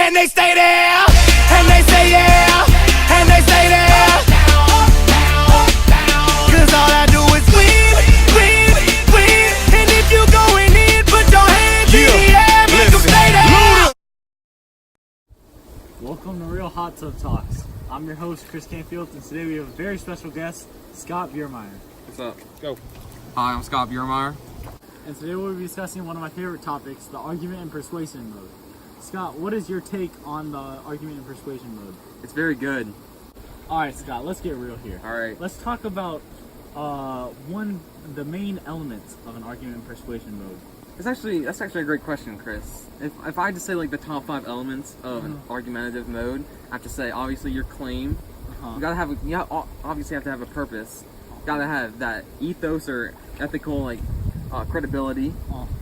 and they stay there, and they say yeah, and they stay there. Cause all I do is win, win, win. And if you going in, put your hands in the air, make them stay there. Welcome to Real Hot Tub Talks. I'm your host, Chris Canfield, and today we have a very special guest, Scott Biermeyer. What's up? Go. Hi, I'm Scott Biermeyer. And today we'll be discussing one of my favorite topics, the argument and persuasion mode. Scott, what is your take on the argument and persuasion mode? It's very good. Alright, Scott, let's get real here. Alright. Let's talk about the main elements of an argument and persuasion mode. That's actually a great question, Chris. If I had to say like the top 5 elements of an argumentative mode, I have to say obviously your claim. You gotta have obviously have to have a purpose. You gotta have that ethos or ethical credibility.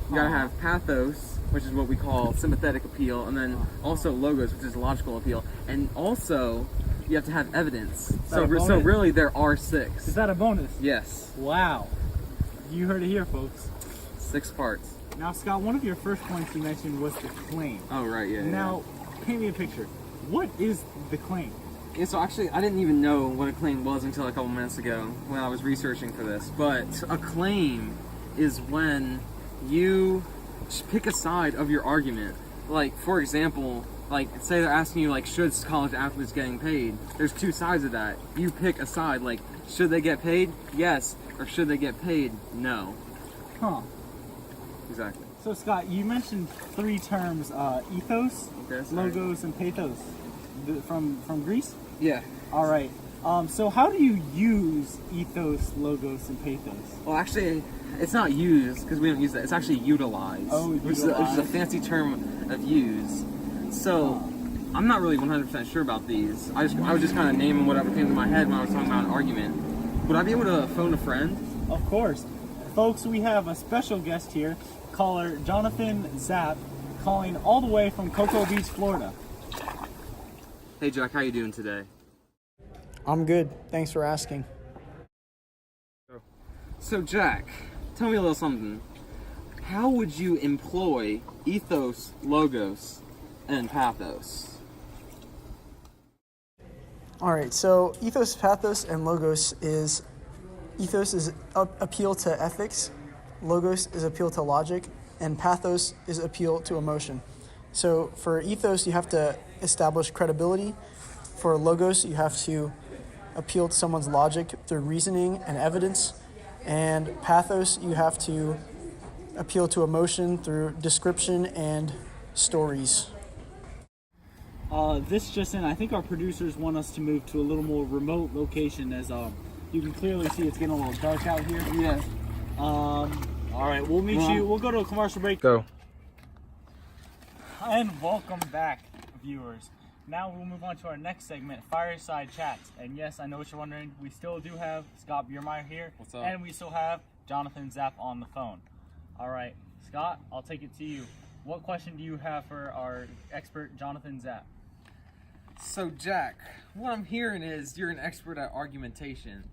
You gotta have pathos, which is what we call sympathetic appeal, and then also logos, which is logical appeal, and also you have to have evidence. So really there are 6. Is that a bonus? Yes. Wow. You heard it here, folks. 6 parts. Now, Scott, one of your first points you mentioned was the claim. Oh, right, yeah. Now, paint me a picture. What is the claim? Yeah, so actually, I didn't even know what a claim was until a couple minutes ago when I was researching for this. But a claim is when you pick a side of your argument. Like, for example, like, say they're asking you, like, should college athletes getting paid? There's 2 sides of that. You pick a side, like, should they get paid? Yes. Or should they get paid? No. Huh. Exactly. So, Scott, you mentioned 3 terms, ethos, logos, and pathos. From Greece? Yeah. All right. So how do you use ethos, logos, and pathos? Well, actually, it's not used, because we don't use that. It's actually utilized. Oh, which is a fancy term of use. So, I'm not really 100% sure about these. I was just kind of naming whatever came to my head when I was talking about an argument. Would I be able to phone a friend? Of course. Folks, we have a special guest here, caller Jonathan Zapp, calling all the way from Cocoa Beach, Florida. Hey Jack, how you doing today? I'm good. Thanks for asking. So Jack, tell me a little something. How would you employ ethos, logos, and pathos? All right, so ethos, pathos, and logos is appeal to ethics, logos is appeal to logic, and pathos is appeal to emotion. So for ethos, you have to establish credibility. For logos, you have to appeal to someone's logic through reasoning and evidence. And pathos, you have to appeal to emotion through description and stories. This just in, I think our producers want us to move to a little more remote location, as you can clearly see it's getting a little dark out here. Yeah. All right, we'll meet you. We'll go to a commercial break. Go. And welcome back, viewers. Now we'll move on to our next segment, Fireside Chats. And yes, I know what you're wondering. We still do have Scott Biermeyer here. What's up? And we still have Jonathan Zapp on the phone. All right, Scott, I'll take it to you. What question do you have for our expert, Jonathan Zapp? So Jack, what I'm hearing is you're an expert at argumentation.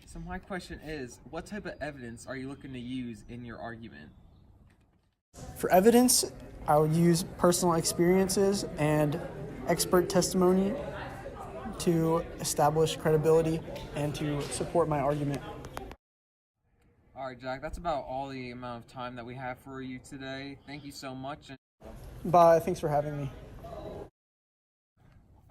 So my question is, what type of evidence are you looking to use in your argument? For evidence, I would use personal experiences and expert testimony to establish credibility and to support my argument. Alright Jack, that's about all the amount of time that we have for you today. Thank you so much. Bye, thanks for having me.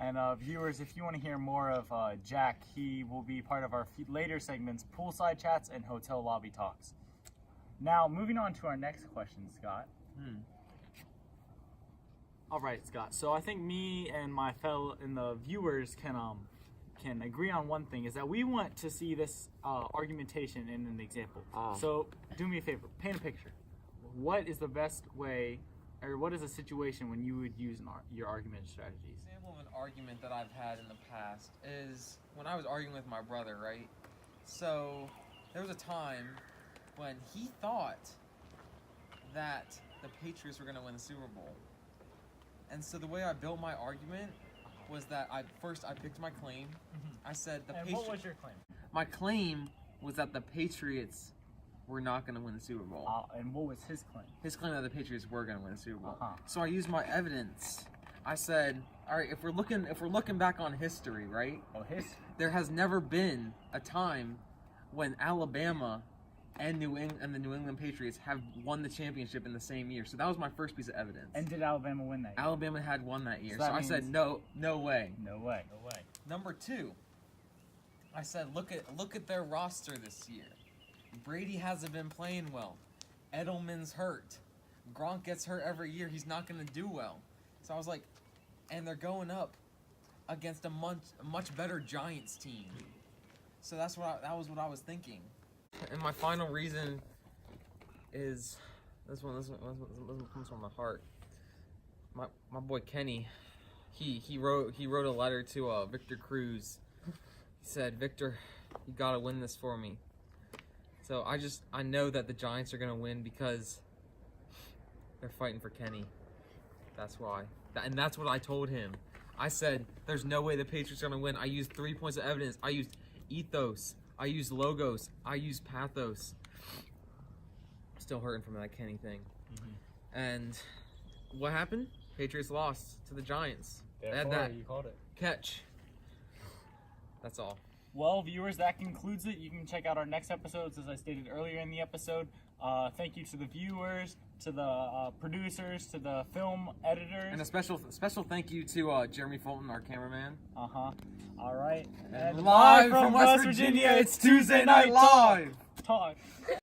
And viewers, if you want to hear more of Jack, he will be part of our later segments, Poolside Chats and Hotel Lobby Talks. Now, moving on to our next question, Scott. All right, Scott. So I think me and my fellow and the viewers can agree on one thing, is that we want to see this argumentation in an example. So do me a favor, paint a picture. What is the best way, or what is a situation when you would use your argument strategies? An example of an argument that I've had in the past is when I was arguing with my brother, right? So there was a time when he thought that the Patriots were going to win the Super Bowl. And so the way I built my argument was that I picked my claim. I said the Patriots. What was your claim? My claim was that the Patriots were not going to win the Super Bowl. And what was his claim? His claim that the Patriots were going to win the Super Bowl. So I used my evidence. I said, all right, if we're looking back on history, right? Oh, There has never been a time when Alabama and the New England Patriots have won the championship in the same year. So that was my first piece of evidence. And did Alabama win that year? Alabama had won that year. So that I said, means- no way. No way. Number 2, I said, look at their roster this year. Brady hasn't been playing well. Edelman's hurt. Gronk gets hurt every year. He's not going to do well. So I was like, and they're going up against a much better Giants team. So that was what I was thinking. And my final reason is this one comes from the heart. My boy Kenny, he wrote a letter to Victor Cruz. He said, "Victor, you gotta win this for me." So I know that the Giants are gonna win because they're fighting for Kenny. That's why. And that's what I told him. I said, there's no way the Patriots are gonna win. I used 3 points of evidence. I used ethos. I used logos. I used pathos. I'm still hurting from that Kenny thing. And what happened? Patriots lost to the Giants. They had that you called it. catch. That's all. Well, viewers, that concludes it. You can check out our next episodes, as I stated earlier in the episode. Thank you to the viewers, to the producers, to the film editors. And a special thank you to Jeremy Fulton, our cameraman. All right. And live from West Virginia, it's Tuesday Night Live. Talk.